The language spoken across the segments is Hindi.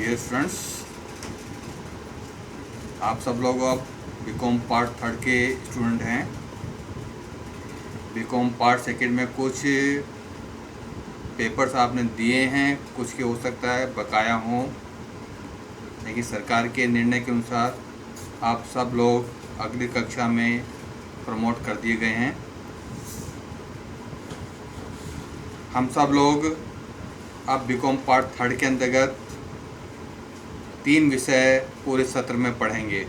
डियर फ्रेंड्स, आप सब लोग अब बीकॉम पार्ट थर्ड के स्टूडेंट हैं। बीकॉम पार्ट सेकंड में कुछ पेपर्स आपने दिए हैं, कुछ के हो सकता है बकाया हों, लेकिन सरकार के निर्णय के अनुसार आप सब लोग अगली कक्षा में प्रमोट कर दिए गए हैं। हम सब लोग अब बीकॉम पार्ट थर्ड के अंतर्गत 3 विषय पूरे सत्र में पढ़ेंगे।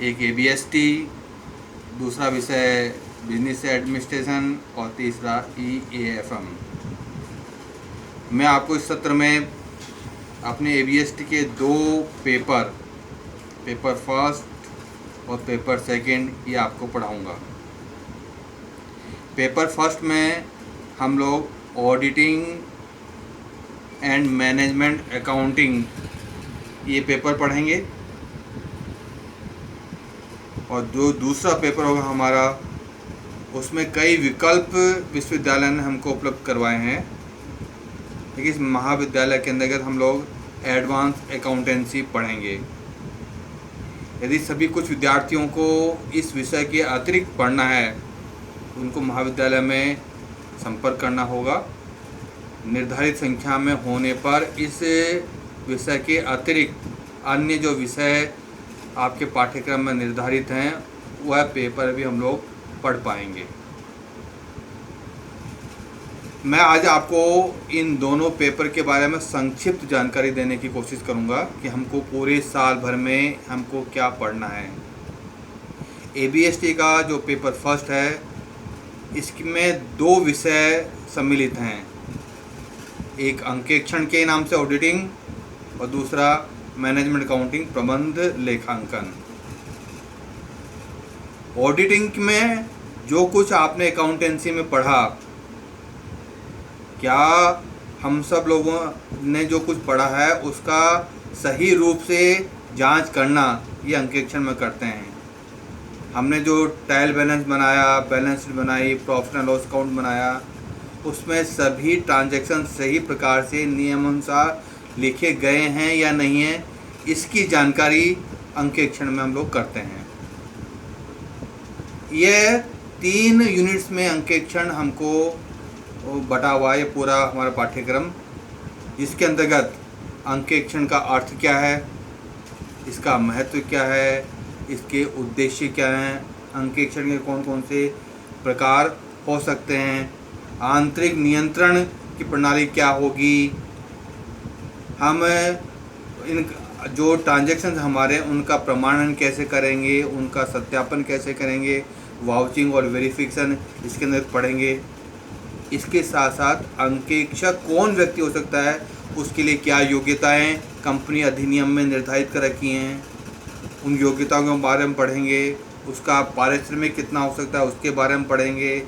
एक ABST, दूसरा विषय बिजनेस एडमिनिस्ट्रेशन और तीसरा EAFM। मैं आपको इस सत्र में अपने ABST के 2 पेपर फर्स्ट और पेपर सेकंड ये आपको पढ़ाऊंगा। पेपर फर्स्ट में हम लोग ऑडिटिंग एंड मैनेजमेंट अकाउंटिंग ये पेपर पढ़ेंगे, और जो दूसरा पेपर होगा हमारा, उसमें कई विकल्प विश्वविद्यालय ने हमको उपलब्ध करवाए हैं। लेकिन इस महाविद्यालय के अंतर्गत हम लोग एडवांस अकाउंटेंसी पढ़ेंगे। यदि सभी कुछ विद्यार्थियों को इस विषय के अतिरिक्त पढ़ना है, उनको महाविद्यालय में संपर्क करना होगा। निर्धारित संख्या में होने पर इस विषय के अतिरिक्त अन्य जो विषय आपके पाठ्यक्रम में निर्धारित हैं वह पेपर भी हम लोग पढ़ पाएंगे। मैं आज आपको इन दोनों पेपर के बारे में संक्षिप्त जानकारी देने की कोशिश करूंगा कि हमको पूरे साल भर में हमको क्या पढ़ना है। ABST का जो पेपर फर्स्ट है, इसमें 2 विषय सम्मिलित हैं। एक अंकेक्षण के नाम से ऑडिटिंग और दूसरा मैनेजमेंट अकाउंटिंग प्रबंध लेखांकन। ऑडिटिंग में जो कुछ आपने अकाउंटेंसी में पढ़ा, क्या हम सब लोगों ने जो कुछ पढ़ा है उसका सही रूप से जांच करना ये अंकेक्षण में करते हैं। हमने जो ट्रायल बैलेंस बनाया, बैलेंस शीट बनाई, प्रॉफिट एंड लॉस अकाउंट बनाया, उसमें सभी ट्रांजैक्शन सही प्रकार से नियमानुसार लिखे गए हैं या नहीं हैं, इसकी जानकारी अंकेक्षण में हम लोग करते हैं। यह 3 यूनिट्स में अंकेक्षण हमको बटा हुआ है, पूरा हमारा पाठ्यक्रम, जिसके अंतर्गत अंकेक्षण का अर्थ क्या है, इसका महत्व क्या है, इसके उद्देश्य क्या हैं, अंकेक्षण के कौन कौन से प्रकार हो सकते हैं, आंतरिक नियंत्रण की प्रणाली क्या होगी, हम इन जो ट्रांजैक्शन हमारे उनका प्रमाणन कैसे करेंगे, उनका सत्यापन कैसे करेंगे, वाउचिंग और वेरिफिकेशन इसके अंदर पढ़ेंगे। इसके साथ साथ अंकेक्षक कौन व्यक्ति हो सकता है, उसके लिए क्या योग्यताएं कंपनी अधिनियम में निर्धारित कर रखी हैं, उन योग्यताओं के बारे में पढ़ेंगे। उसका पारिश्रमिक कितना हो सकता है उसके बारे में पढ़ेंगे।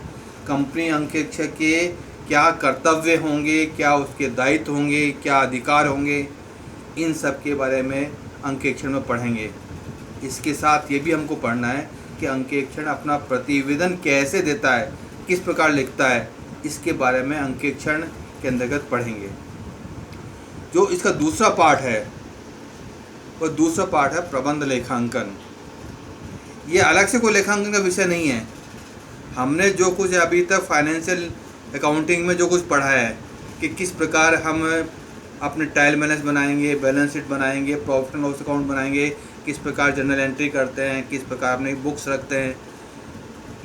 कंपनी अंकेक्षक के क्या कर्तव्य होंगे, क्या उसके दायित्व होंगे, क्या अधिकार होंगे, इन सब के बारे में अंकेक्षण में पढ़ेंगे। इसके साथ ये भी हमको पढ़ना है कि अंकेक्षण अपना प्रतिवेदन कैसे देता है, किस प्रकार लिखता है, इसके बारे में अंकेक्षण के अंतर्गत पढ़ेंगे। जो इसका दूसरा पार्ट है वह दूसरा पार्ट है प्रबंध लेखांकन। ये अलग से कोई लेखांकन का विषय नहीं है। हमने जो कुछ अभी तक फाइनेंशियल अकाउंटिंग में जो कुछ पढ़ा है कि किस प्रकार हम अपने ट्रायल बैलेंस बनाएंगे, बैलेंस शीट बनाएंगे, प्रॉफिट एंड लॉस अकाउंट बनाएंगे, किस प्रकार जर्नल एंट्री करते हैं, किस प्रकार अपने बुक्स रखते हैं,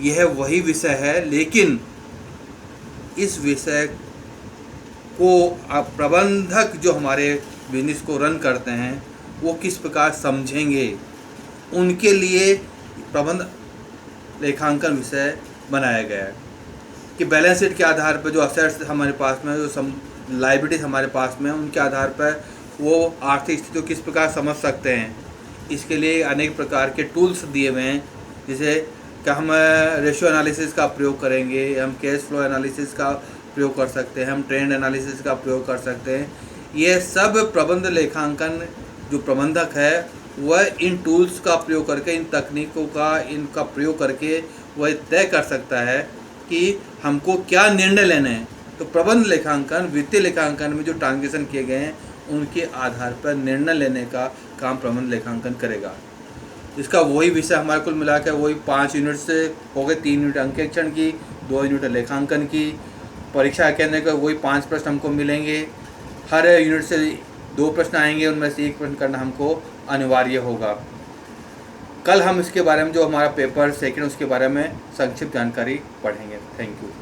यह वही विषय है। लेकिन इस विषय को प्रबंधक जो हमारे बिजनेस को रन करते हैं वो किस प्रकार समझेंगे, उनके लिए प्रबंध लेखांकन विषय बनाया गया है कि बैलेंस शीट के आधार पर जो असेट्स हमारे पास में, जो लायबिलिटीज हमारे पास में, उनके आधार पर वो आर्थिक स्थिति को किस प्रकार समझ सकते हैं। इसके लिए अनेक प्रकार के टूल्स दिए हुए हैं, जैसे कि हम रेशियो एनालिसिस का प्रयोग करेंगे, हम कैश फ्लो एनालिसिस का प्रयोग कर सकते हैं, हम ट्रेंड एनालिसिस का प्रयोग कर सकते हैं। ये सब प्रबंध लेखांकन जो प्रबंधक है वह इन टूल्स का प्रयोग करके, इन तकनीकों का प्रयोग करके वह तय कर सकता है कि हमको क्या निर्णय लेने हैं, तो प्रबंध लेखांकन वित्तीय लेखांकन में जो ट्रांजेक्शन किए गए हैं उनके आधार पर निर्णय लेने का काम प्रबंध लेखांकन करेगा। इसका वही विषय हमारे कुल मिलाकर वही 5 यूनिट से हो गए, 3 यूनिट अंकेक्षण की, 2 यूनिट लेखांकन की। परीक्षा के अंदर वही 5 प्रश्न हमको मिलेंगे, हर यूनिट से 2 प्रश्न आएंगे, उनमें से 1 प्रश्न करना हमको अनिवार्य होगा। कल हम इसके बारे में जो हमारा पेपर सेकंड उसके बारे में संक्षिप्त जानकारी पढ़ेंगे। Thank you.